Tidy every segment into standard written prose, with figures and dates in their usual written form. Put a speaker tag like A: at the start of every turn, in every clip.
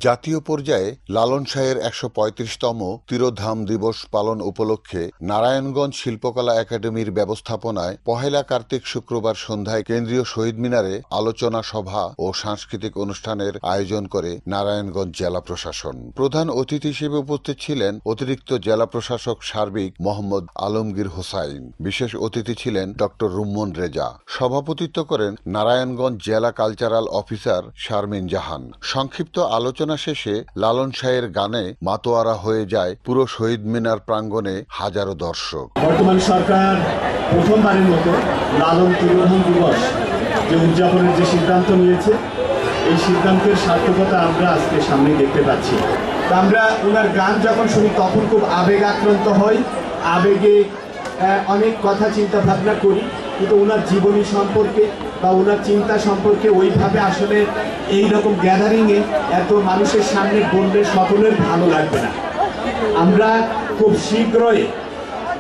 A: জাতীয় পর্যায়ে লালন শাহের ১৩৫তম তিরোধাম দিবস পালন উপলক্ষে নারায়ণগঞ্জ শিল্পকলা একাডেমির ব্যবস্থাপনায় পহেলা কার্তিক শুক্রবার সন্ধ্যায় কেন্দ্রীয় শহীদ মিনারে আলোচনা সভা ও সাংস্কৃতিক অনুষ্ঠানের আয়োজন করে নারায়ণগঞ্জ জেলা প্রশাসন। প্রধান অতিথি হিসেবে উপস্থিত ছিলেন অতিরিক্ত জেলা প্রশাসক সার্বিক মোহাম্মদ আলমগীর হোসাইন। বিশেষ অতিথি ছিলেন ডক্টর রুম্মন রেজা। সভাপতিত্ব করেন নারায়ণগঞ্জ জেলা কালচারাল অফিসার শারমিন জাহান। সংক্ষিপ্ত আলোচনা শেষে লালন শাহের গানে মাতোয়ারা হয়ে যায় পুরো শহীদ মিনার প্রাঙ্গণে হাজারো দর্শক।
B: বর্তমান সরকার প্রথমবারের মতো লালন তিরোধাম দিবস যে উদযাপনের যে সিদ্ধান্ত নিয়েছে, এই সিদ্ধান্তের সার্থকতা আমরা আজকে সামনে দেখতে পাচ্ছি। আমরা ওনার গান যখন শুনি তখন খুব আবেগ আক্রান্ত হই, আবেগে অনেক কথা চিন্তা ভাবনা করি, কিন্তু ওনার জীবনী সম্পর্কে বা ওনার চিন্তা সম্পর্কে ওইভাবে আসলে এইরকম গ্যাদারিংয়ে এত মানুষের সামনে বললে সকলের ভালো লাগবে না। আমরা খুব শীঘ্রই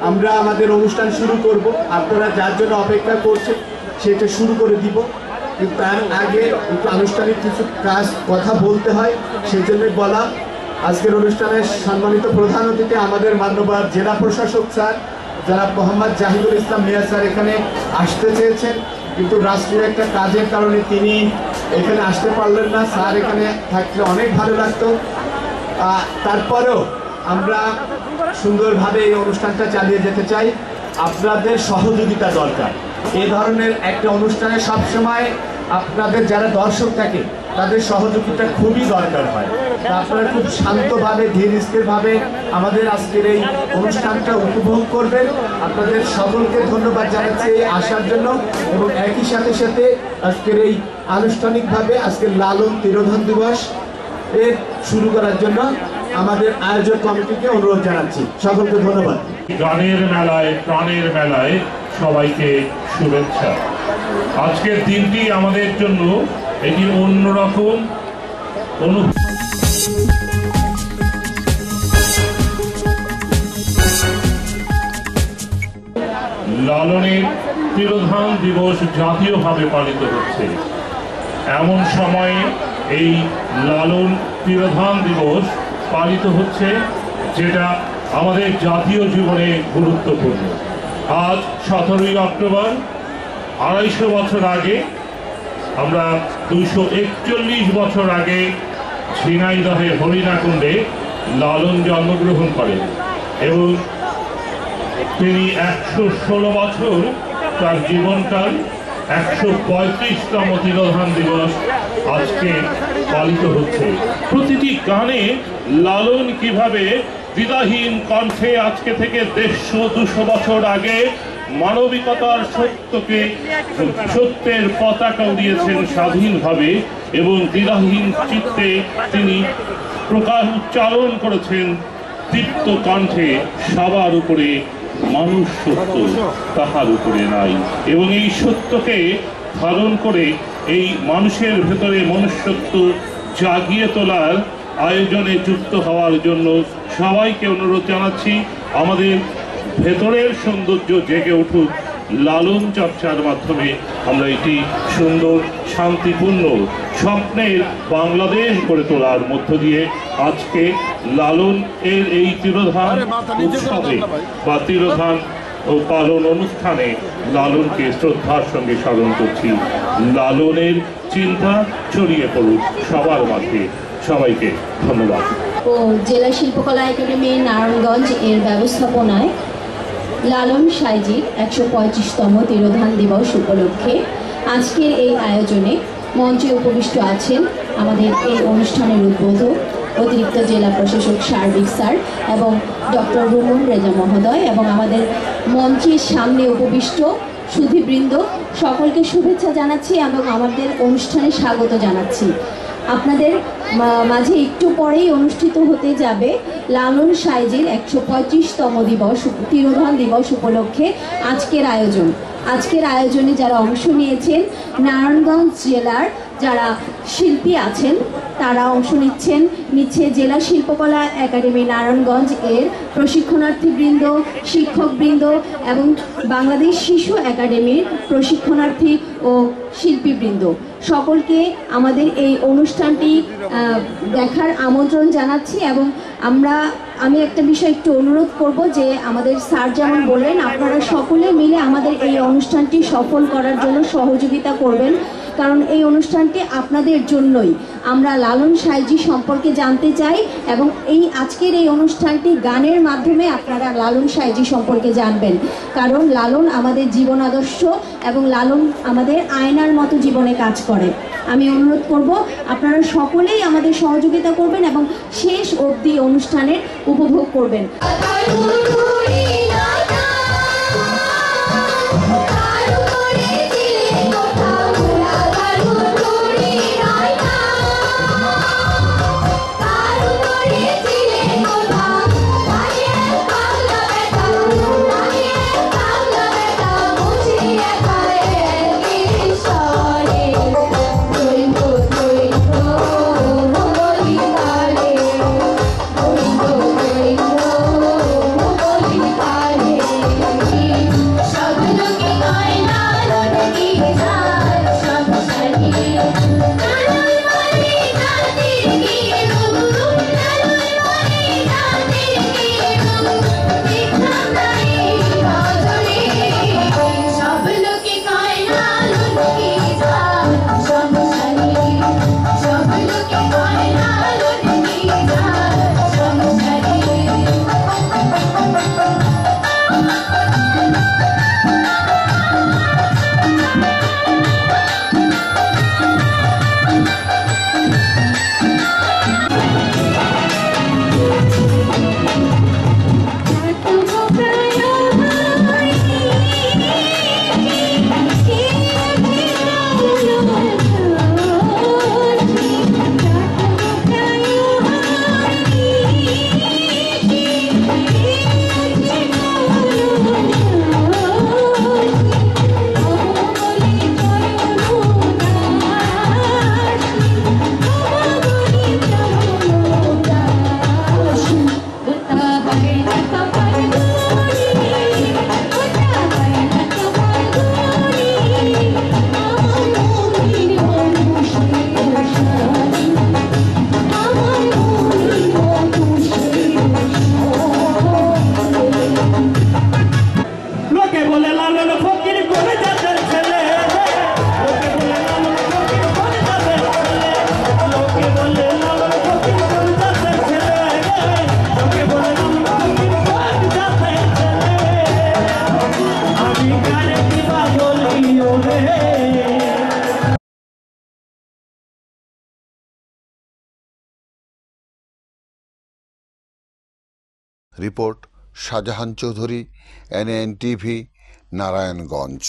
B: আমরা আমাদের অনুষ্ঠান শুরু করব। আপনারা যার জন্য অপেক্ষা করছেন সেটা শুরু করে দিব, কিন্তু তার আগে একটু আনুষ্ঠানিক কিছু কথা বলতে হয়, সেই জন্যই বলা। আজকের অনুষ্ঠানের সম্মানিত প্রধান অতিথি আমাদের মান্যবর জেলা প্রশাসক স্যার জনাব মোহাম্মদ জাহিদুল ইসলাম মিয়া স্যার এখানে আসতে চেয়েছেন, কিন্তু রাষ্ট্রীয় একটা কাজের কারণে তিনি এখানে আসতে পারলেন না। স্যার এখানে থাকলে অনেক ভালো লাগতো। তারপরেও আমরা সুন্দরভাবে এই অনুষ্ঠানটা চালিয়ে যেতে চাই। আপনাদের সহযোগিতা দরকার। এই ধরনের একটা অনুষ্ঠানে সবসময় আপনাদের যারা দর্শক থাকে তাদের সহযোগিতা খুবই দরকার হয়। আপনারা খুব শান্তভাবে ধীর স্থিরভাবে আমাদের আজকের এই অনুষ্ঠানটা উপভোগ করবেন। আপনাদের সকলকে ধন্যবাদ জানাচ্ছি এই আসার জন্য, এবং একই সাথে সাথে আজকের এই আনুষ্ঠানিকভাবে আজকের লালন তিরোধাম দিবস এর শুরু করার জন্য আমাদের আয়োজক কমিটিকে অনুরোধ জানাচ্ছি। সকলকে ধন্যবাদ।
C: গানের মেলায়, প্রাণের মেলায় সবাইকে শুভেচ্ছা। আজকের দিনটি আমাদের জন্য এটি অন্যরকম লালনের তিরোধাম দিবস জাতীয়ভাবে পালিত হচ্ছে। এমন সময়ে এই লালন তিরোধাম দিবস পালিত হচ্ছে যেটা আমাদের জাতীয় জীবনে গুরুত্বপূর্ণ। আজ 17ই অক্টোবর 250 বছর আগে, আমরা 241 বছর আগে ঝিনাইদহের হরিণাকুণ্ডে লালন জন্মগ্রহণ করেন এবং তিনি 116 বছর তার জীবনকাল। 135তম তিরোধাম দিবস আজকে পালিত হচ্ছে। প্রতিটি গানে লালন কিভাবে দ্বিধাহীন কণ্ঠে আজকে থেকে 150-200 বছর আগে মানবিকতার সত্যের পতাকা উড়িয়েছেন স্বাধীনভাবে, এবং দ্বিধাহীন চিত্তে তিনি উচ্চারণ করেছেন দীপ্ত কণ্ঠে, সবার উপরে মানুষ সত্য, তাহার উপরে নাই। এবং এই সত্যকে ধারণ করে এই মানুষের ভেতরে মনুষ্যত্ব জাগিয়ে তোলার আয়োজনে যুক্ত হওয়ার জন্য সবাইকে অনুরোধ জানাচ্ছি। আমাদের ভেতরের সৌন্দর্য জেগে উঠুক লালন চর্চার মাধ্যমে। আমরা এটি সুন্দর, শান্তিপূর্ণ স্বপ্নের বাংলাদেশ গড়ে তোলার মধ্য দিয়ে আজকে লালন এর এই তিরোধাম উৎসবে বা তিরোধাম ও পালন অনুষ্ঠানে লালনকে শ্রদ্ধার সঙ্গে স্মরণ করছি। লালনের চিন্তা ছড়িয়ে পড়ুক সবার মাঝে। সবাইকে ধন্যবাদ।
D: ও জেলা শিল্পকলা একাডেমি নারায়ণগঞ্জ এর ব্যবস্থাপনায় লালন সাইজির 125তম তিরোধাম দিবস উপলক্ষে আজকের এই আয়োজনে মঞ্চে উপবিষ্ট আছেন আমাদের এই অনুষ্ঠানের উদ্বোধক অতিরিক্ত জেলা প্রশাসক সার্বিক স্যার এবং ডক্টর রুম্মন রেজা মহোদয়, এবং আমাদের মঞ্চের সামনে উপবিষ্ট সুধীবৃন্দ সকলকে শুভেচ্ছা জানাচ্ছি এবং আমাদের অনুষ্ঠানে স্বাগত জানাচ্ছি। আপনাদের মাঝে একটু পরেই অনুষ্ঠিত হতে যাবে লালন সাইজির 125তম দিবস তিরোধাম দিবস উপলক্ষে আজকের আয়োজন। আজকের আয়োজনে যারা অংশ নিয়েছেন, নারায়ণগঞ্জ জেলার যারা শিল্পী আছেন তারা অংশ নিচ্ছে জেলা শিল্পকলা একাডেমি নারায়ণগঞ্জ এর প্রশিক্ষণার্থীবৃন্দ, শিক্ষকবৃন্দ এবং বাংলাদেশ শিশু একাডেমির প্রশিক্ষণার্থী ও শিল্পীবৃন্দ সকলকে আমাদের এই অনুষ্ঠানটি দেখার আমন্ত্রণ জানাচ্ছি। এবং আমি একটা বিষয় একটু অনুরোধ করব যে আমাদের স্যার যেমন বললেন, আপনারা সকলে মিলে আমাদের এই অনুষ্ঠানটি সফল করার জন্য সহযোগিতা করবেন, কারণ এই অনুষ্ঠানটি আপনাদের জন্যই। আমরা লালন সাঁইজি সম্পর্কে জানতে চাই এবং আজকের এই অনুষ্ঠানটি গানের মাধ্যমে আপনারা লালন সাঁইজি সম্পর্কে জানবেন, কারণ লালন আমাদের জীবন আদর্শ এবং লালন আমাদের আয়নার মতো জীবনে কাজ করে। আমি অনুরোধ করব আপনারা সকলেই আমাদের সহযোগিতা করবেন এবং শেষ অবধি অনুষ্ঠানের উপভোগ করবেন।
A: Report Shahjahan Chowdhury, NAN TV, Narayanganj.